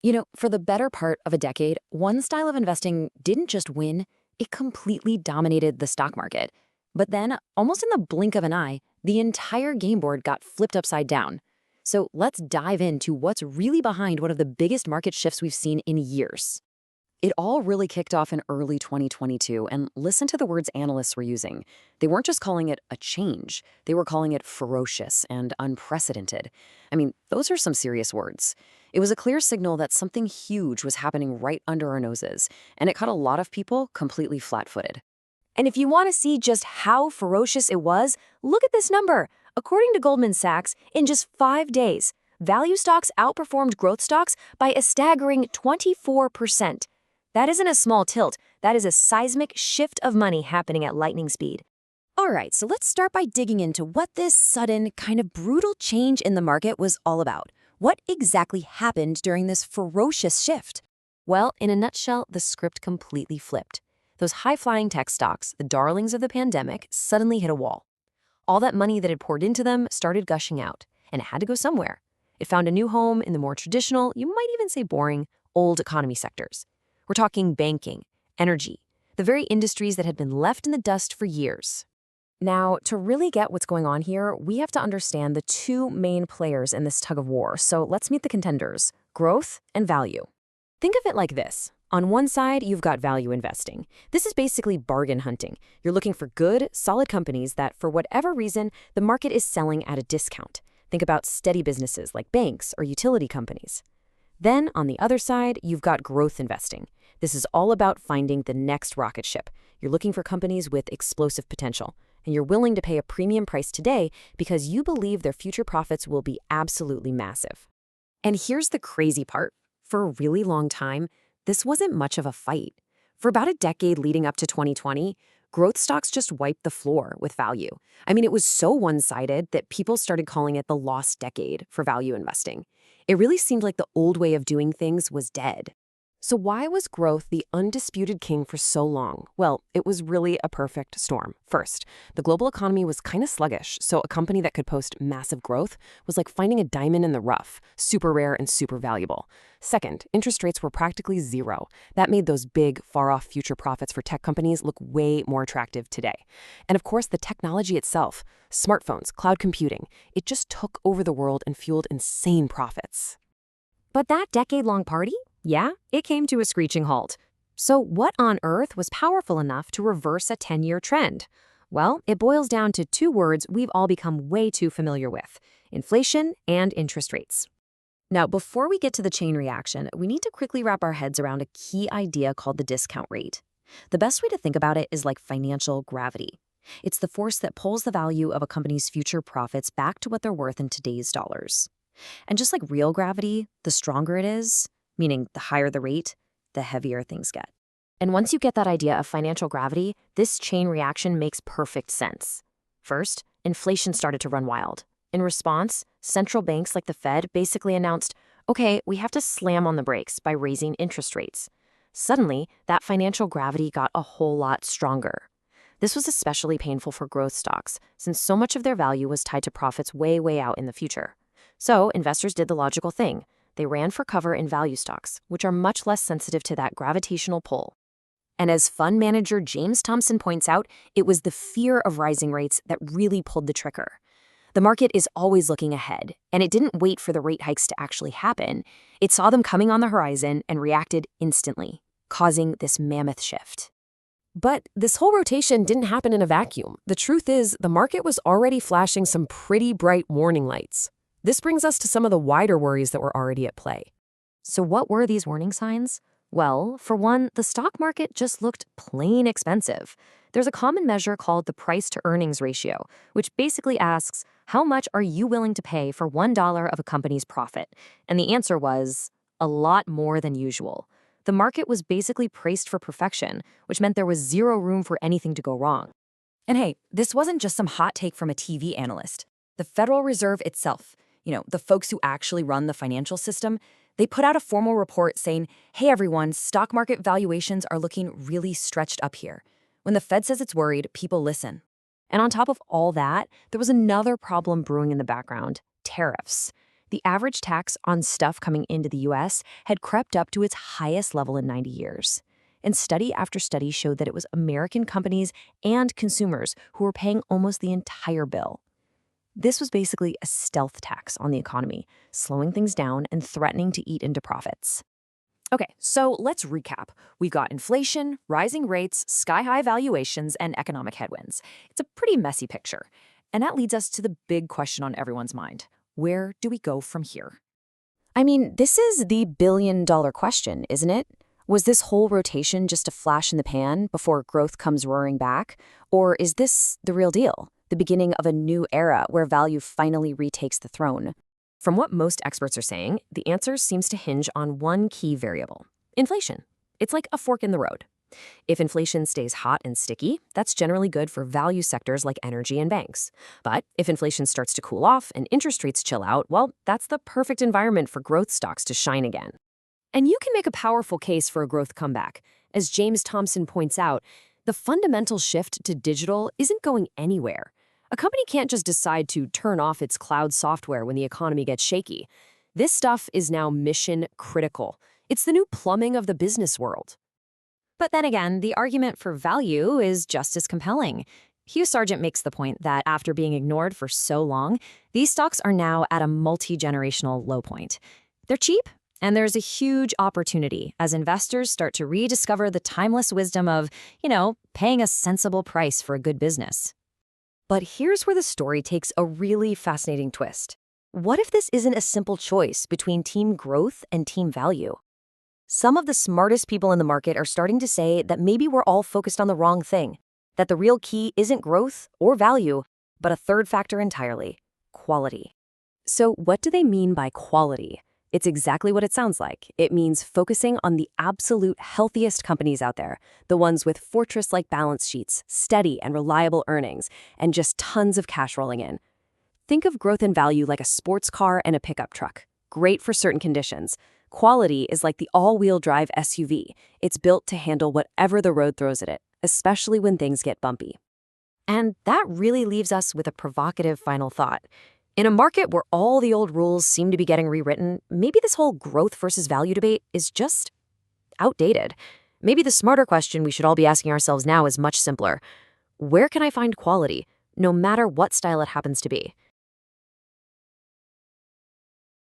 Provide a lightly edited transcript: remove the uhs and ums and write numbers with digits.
For the better part of a decade, one style of investing didn't just win, it completely dominated the stock market. But then, almost in the blink of an eye, the entire game board got flipped upside down. So let's dive into what's really behind one of the biggest market shifts we've seen in years. It all really kicked off in early 2022, and listen to the words analysts were using. They weren't just calling it a change, they were calling it ferocious and unprecedented. I mean, those are some serious words. It was a clear signal that something huge was happening right under our noses, and it caught a lot of people completely flat-footed. And if you want to see just how ferocious it was, look at this number. According to Goldman Sachs, in just 5 days, value stocks outperformed growth stocks by a staggering 24%. That isn't a small tilt, that is a seismic shift of money happening at lightning speed. All right, so let's start by digging into what this sudden, kind of brutal change in the market was all about. What exactly happened during this ferocious shift? Well, in a nutshell, the script completely flipped. Those high-flying tech stocks, the darlings of the pandemic, suddenly hit a wall. All that money that had poured into them started gushing out, and it had to go somewhere. It found a new home in the more traditional, you might even say boring, old economy sectors. We're talking banking, energy, the very industries that had been left in the dust for years. Now, to really get what's going on here, we have to understand the two main players in this tug of war. So let's meet the contenders, growth and value. Think of it like this. On one side, you've got value investing. This is basically bargain hunting. You're looking for good, solid companies that, for whatever reason, the market is selling at a discount. Think about steady businesses like banks or utility companies. Then, on the other side, you've got growth investing. This is all about finding the next rocket ship. You're looking for companies with explosive potential, and you're willing to pay a premium price today because you believe their future profits will be absolutely massive. And here's the crazy part. For a really long time, this wasn't much of a fight. For about a decade leading up to 2020, growth stocks just wiped the floor with value. I mean, it was so one-sided that people started calling it the lost decade for value investing. It really seemed like the old way of doing things was dead. So why was growth the undisputed king for so long? Well, it was really a perfect storm. First, the global economy was kind of sluggish, so a company that could post massive growth was like finding a diamond in the rough, super rare and super valuable. Second, interest rates were practically zero. That made those big, far-off future profits for tech companies look way more attractive today. And of course, the technology itself, smartphones, cloud computing, it just took over the world and fueled insane profits. But that decade-long party? Yeah, it came to a screeching halt. So what on earth was powerful enough to reverse a 10-year trend? Well, it boils down to two words we've all become way too familiar with: inflation and interest rates. Now, before we get to the chain reaction, we need to quickly wrap our heads around a key idea called the discount rate. The best way to think about it is like financial gravity. It's the force that pulls the value of a company's future profits back to what they're worth in today's dollars. And just like real gravity, the stronger it is, meaning the higher the rate, the heavier things get. And once you get that idea of financial gravity, this chain reaction makes perfect sense. First, inflation started to run wild. In response, central banks like the Fed basically announced, okay, we have to slam on the brakes by raising interest rates. Suddenly, that financial gravity got a whole lot stronger. This was especially painful for growth stocks, since so much of their value was tied to profits way, way out in the future. So investors did the logical thing. They ran for cover in value stocks, which are much less sensitive to that gravitational pull. And as fund manager James Thompson points out, it was the fear of rising rates that really pulled the trigger. The market is always looking ahead, and it didn't wait for the rate hikes to actually happen. It saw them coming on the horizon and reacted instantly, causing this mammoth shift. But this whole rotation didn't happen in a vacuum. The truth is, the market was already flashing some pretty bright warning lights. This brings us to some of the wider worries that were already at play. So what were these warning signs? Well, for one, the stock market just looked plain expensive. There's a common measure called the price-to-earnings ratio, which basically asks, how much are you willing to pay for $1 of a company's profit? And the answer was a lot more than usual. The market was basically priced for perfection, which meant there was zero room for anything to go wrong. And hey, this wasn't just some hot take from a TV analyst. The Federal Reserve itself, the folks who actually run the financial system, they put out a formal report saying, hey everyone, stock market valuations are looking really stretched up here. When the Fed says it's worried, people listen. And on top of all that, there was another problem brewing in the background: tariffs. The average tax on stuff coming into the US had crept up to its highest level in 90 years. And study after study showed that it was American companies and consumers who were paying almost the entire bill. This was basically a stealth tax on the economy, slowing things down and threatening to eat into profits. Okay, so let's recap. We've got inflation, rising rates, sky-high valuations, and economic headwinds. It's a pretty messy picture. And that leads us to the big question on everyone's mind. Where do we go from here? I mean, this is the billion-dollar question, isn't it? Was this whole rotation just a flash in the pan before growth comes roaring back? Or is this the real deal, the beginning of a new era where value finally retakes the throne? From what most experts are saying, the answer seems to hinge on one key variable: inflation. It's like a fork in the road. If inflation stays hot and sticky, that's generally good for value sectors like energy and banks. But if inflation starts to cool off and interest rates chill out, well, that's the perfect environment for growth stocks to shine again. And you can make a powerful case for a growth comeback. As James Thompson points out, the fundamental shift to digital isn't going anywhere. A company can't just decide to turn off its cloud software when the economy gets shaky. This stuff is now mission critical. It's the new plumbing of the business world. But then again, the argument for value is just as compelling. Hugh Sargent makes the point that after being ignored for so long, these stocks are now at a multi-generational low point. They're cheap, and there's a huge opportunity as investors start to rediscover the timeless wisdom of, paying a sensible price for a good business. But here's where the story takes a really fascinating twist. What if this isn't a simple choice between team growth and team value? Some of the smartest people in the market are starting to say that maybe we're all focused on the wrong thing, that the real key isn't growth or value, but a third factor entirely: quality. So what do they mean by quality? It's exactly what it sounds like. It means focusing on the absolute healthiest companies out there, the ones with fortress-like balance sheets, steady and reliable earnings, and just tons of cash rolling in. Think of growth and value like a sports car and a pickup truck. Great for certain conditions. Quality is like the all-wheel drive SUV. It's built to handle whatever the road throws at it, especially when things get bumpy. And that really leaves us with a provocative final thought. In a market where all the old rules seem to be getting rewritten, maybe this whole growth versus value debate is just outdated. Maybe the smarter question we should all be asking ourselves now is much simpler. Where can I find quality, no matter what style it happens to be?